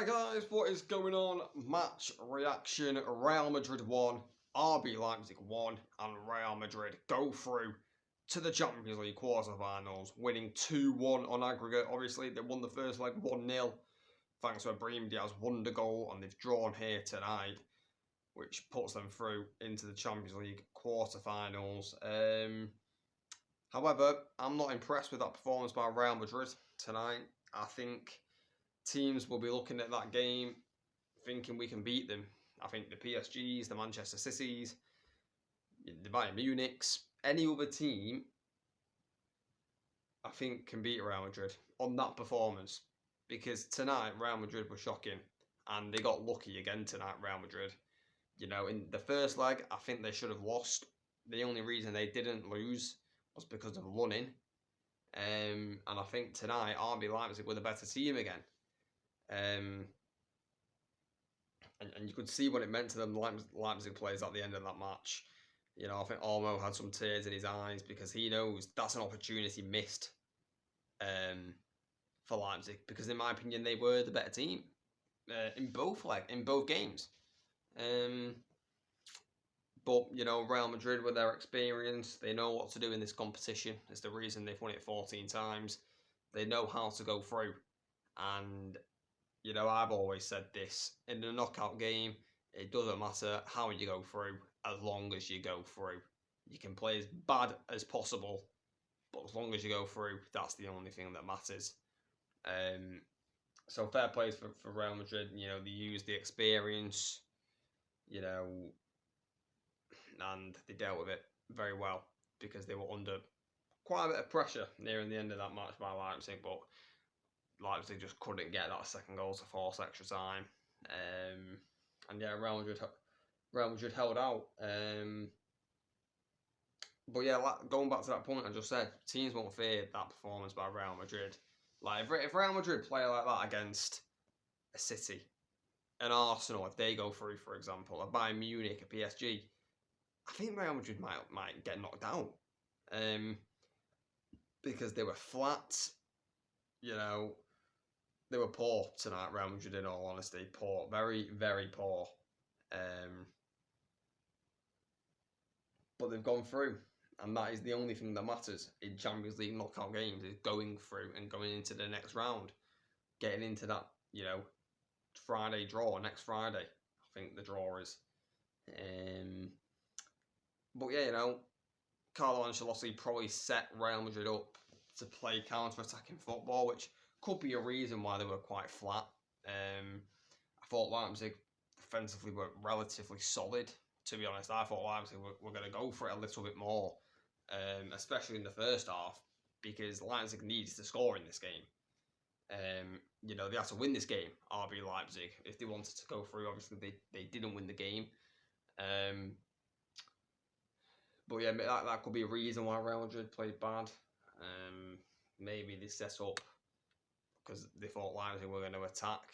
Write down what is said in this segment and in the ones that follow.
Right guys, what is going on? Match reaction. Real Madrid 1, RB Leipzig 1, and Real Madrid go through to the Champions League quarterfinals, winning 2-1 on aggregate. Obviously, they won the first leg 1-0, thanks to Brahim Diaz wonder goal, and they've drawn here tonight, which puts them through into the Champions League quarterfinals. However, I'm not impressed with that performance by Real Madrid tonight. I think teams will be looking at that game thinking we can beat them. I think the PSGs, the Manchester Cities, the Bayern Munichs, any other team, I think can beat Real Madrid on that performance. Because tonight, Real Madrid were shocking. And they got lucky again tonight, Real Madrid. You know, in the first leg, I think they should have lost. The only reason they didn't lose was because of running. And I think tonight, RB Leipzig were the better team again. And you could see what it meant to them Leipzig players at the end of that match. You know, I think Olmo had some tears in his eyes because he knows that's an opportunity missed for Leipzig. Because in my opinion, they were the better team in both games. But you know, Real Madrid with their experience, they know what to do in this competition. It's the reason they've won it 14 times. They know how to go through, and you know, I've always said this, in a knockout game, it doesn't matter how you go through, as long as you go through. You can play as bad as possible, but as long as you go through, that's the only thing that matters. So fair play for Real Madrid. You know, they used the experience, you know, and they dealt with it very well because they were under quite a bit of pressure nearing the end of that match by Leipzig, but Leipzig just couldn't get that second goal to force extra time. And yeah, Real Madrid held out. But yeah, going back to that point I just said, teams won't fear that performance by Real Madrid. Like, if Real Madrid play like that against a City, an Arsenal, if they go through, for example, a Bayern Munich, a PSG, I think Real Madrid might get knocked out. Because they were flat, you know. They were poor tonight, Real Madrid, in all honesty. Poor. Very, very poor. But they've gone through. And that is the only thing that matters in Champions League knockout games, is going through and going into the next round. Getting into that, you know, Friday draw, next Friday, I think the draw is. But yeah, you know, Carlo Ancelotti probably set Real Madrid up to play counter-attacking football, which could be a reason why they were quite flat. I thought Leipzig defensively were relatively solid, to be honest. I thought Leipzig were going to go for it a little bit more, especially in the first half, because Leipzig needs to score in this game. You know, they had to win this game, RB Leipzig, if they wanted to go through. Obviously, they didn't win the game. But yeah, that could be a reason why Real Madrid played bad. Maybe they set up because they thought Leipzig were going to attack,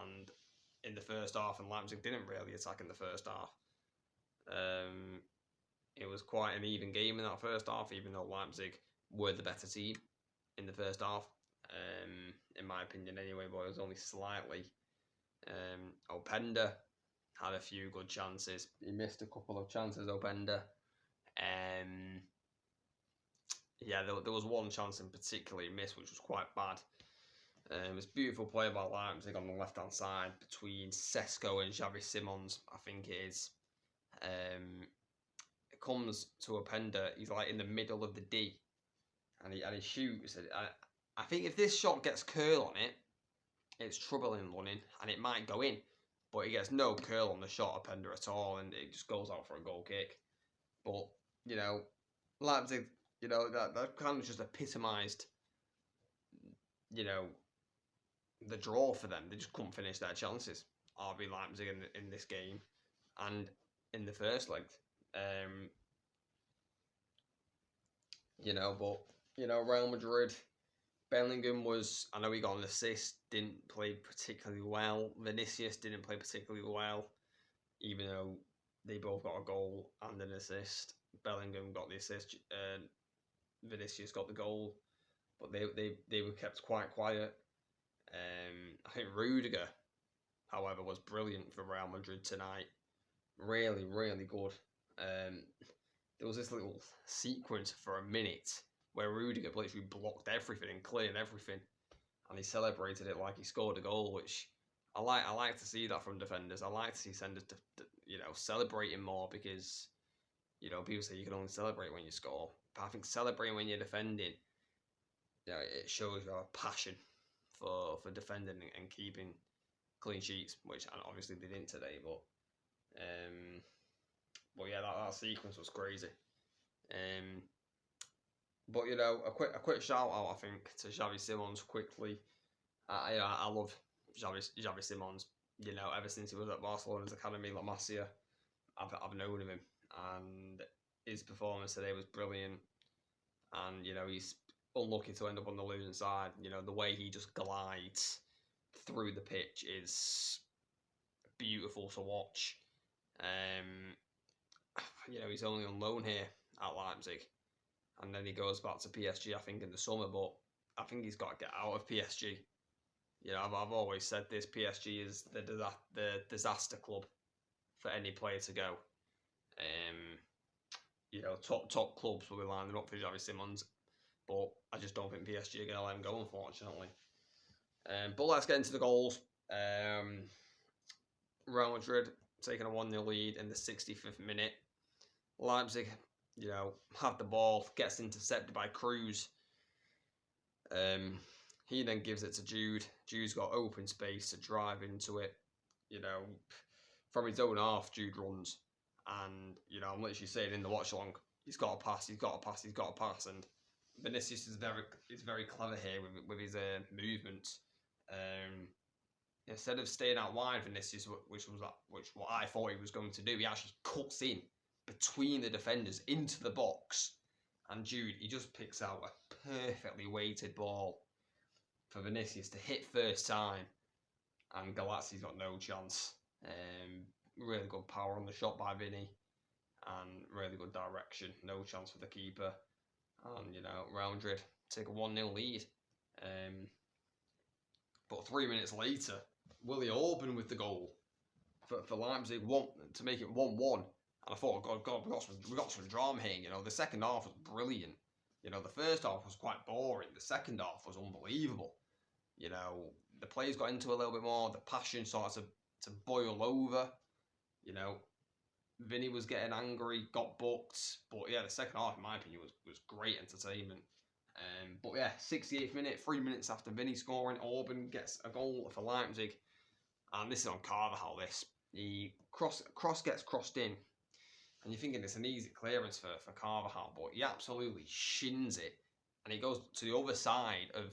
and in the first half, and Leipzig didn't really attack in the first half. It was quite an even game in that first half, even though Leipzig were the better team in the first half, in my opinion anyway, but it was only slightly. Openda had a few good chances. He missed a couple of chances, Openda. Yeah, there was one chance in particular he missed, which was quite bad. It was beautiful play by Leipzig on the left-hand side between Sesko and Xavi Simons, I think it is. It comes to Openda, he's like in the middle of the D, and he shoots. I think if this shot gets curl on it, it's trouble in running, and it might go in. But he gets no curl on the shot, Openda, at all, and it just goes out for a goal kick. But, you know, Leipzig, you know, that kind of just epitomised, you know, the draw for them. They just couldn't finish their chances, RB Leipzig, in this game and in the first leg. You know, but, you know, Real Madrid, Bellingham was, I know he got an assist, didn't play particularly well. Vinicius didn't play particularly well, even though they both got a goal and an assist. Bellingham got the assist, Vinicius got the goal, but they were kept quite quiet. I think Rudiger however, was brilliant for Real Madrid tonight. Really, really good. There was this little sequence for a minute where Rudiger literally blocked everything and cleared everything, and he celebrated it like he scored a goal, which I like. I like to see that from defenders. I like to see defenders, celebrating more because people say you can only celebrate when you score, but I think celebrating when you're defending, it shows you have a passion for defending and keeping clean sheets, which obviously they didn't today, but yeah, that sequence was crazy. But a quick shout out, I think, to Xavi Simons quickly. I love Xavi Simons. Ever since he was at Barcelona's academy, La Masia, I've known him, and his performance today was brilliant. And he's unlucky to end up on the losing side. The way he just glides through the pitch is beautiful to watch. He's only on loan here at Leipzig, and then he goes back to PSG, I think, in the summer. But I think he's got to get out of PSG. I've always said this: PSG is the disaster club for any player to go. Top clubs will be lining up for Xavi Simons, but I just don't think PSG are going to let him go, unfortunately. But let's get into the goals. Real Madrid taking a 1-0 lead in the 65th minute. Leipzig, have the ball, gets intercepted by Cruz. He then gives it to Jude. Jude's got open space to drive into it. From his own half, Jude runs. And, I'm literally saying in the watch along, he's got to pass, and Vinicius is very clever here with his movements. Instead of staying out wide, Vinicius, which what I thought he was going to do, he actually cuts in between the defenders into the box, and Jude, he just picks out a perfectly weighted ball for Vinicius to hit first time, and Galazzi's got no chance. Really good power on the shot by Vinny, and really good direction. No chance for the keeper, and Real Madrid take a 1-0 lead. But 3 minutes later, Willie Orban with the goal for Leipzig to make it 1-1. And I thought, God, we got some drama here. The second half was brilliant. The first half was quite boring. The second half was unbelievable. The players got into a little bit more. The passion started to boil over. Vinny was getting angry, got booked. But yeah, the second half, in my opinion, was great entertainment. But yeah, 68th minute, 3 minutes after Vinny scoring, Orban gets a goal for Leipzig. And this is on Carvajal, this. The cross gets crossed in. And you're thinking it's an easy clearance for Carvajal, but he absolutely shins it. And he goes to the other side of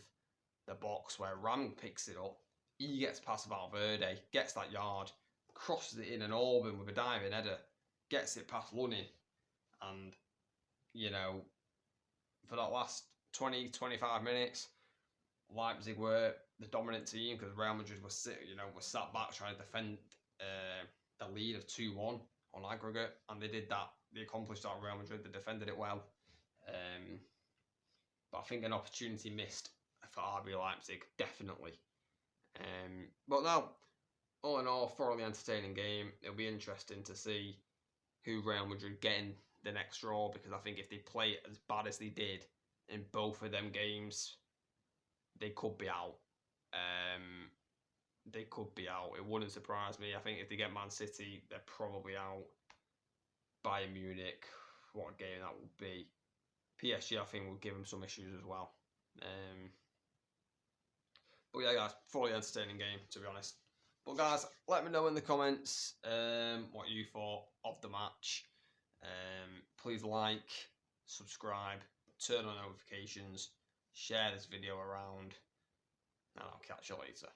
the box where Ram picks it up. He gets past Valverde, gets that yard, crosses it in, and Orban with a diving header gets it past Lunin. And, for that last 20-25 minutes, Leipzig were the dominant team because Real Madrid was sat back trying to defend the lead of 2-1 on aggregate, and they did that. They accomplished that. Real Madrid, they defended it well, but I think an opportunity missed for RB Leipzig, definitely. But no, all in all, thoroughly entertaining game. It'll be interesting to see who Real Madrid get in the next draw, because I think if they play it as bad as they did in both of them games, they could be out. It wouldn't surprise me. I think if they get Man City, they're probably out. Bayern Munich, what a game that would be. PSG, I think, will give them some issues as well. But yeah, guys, fully entertaining game, to be honest. But guys, let me know in the comments what you thought of the match. Please like, subscribe, turn on notifications, share this video around, and I'll catch you later.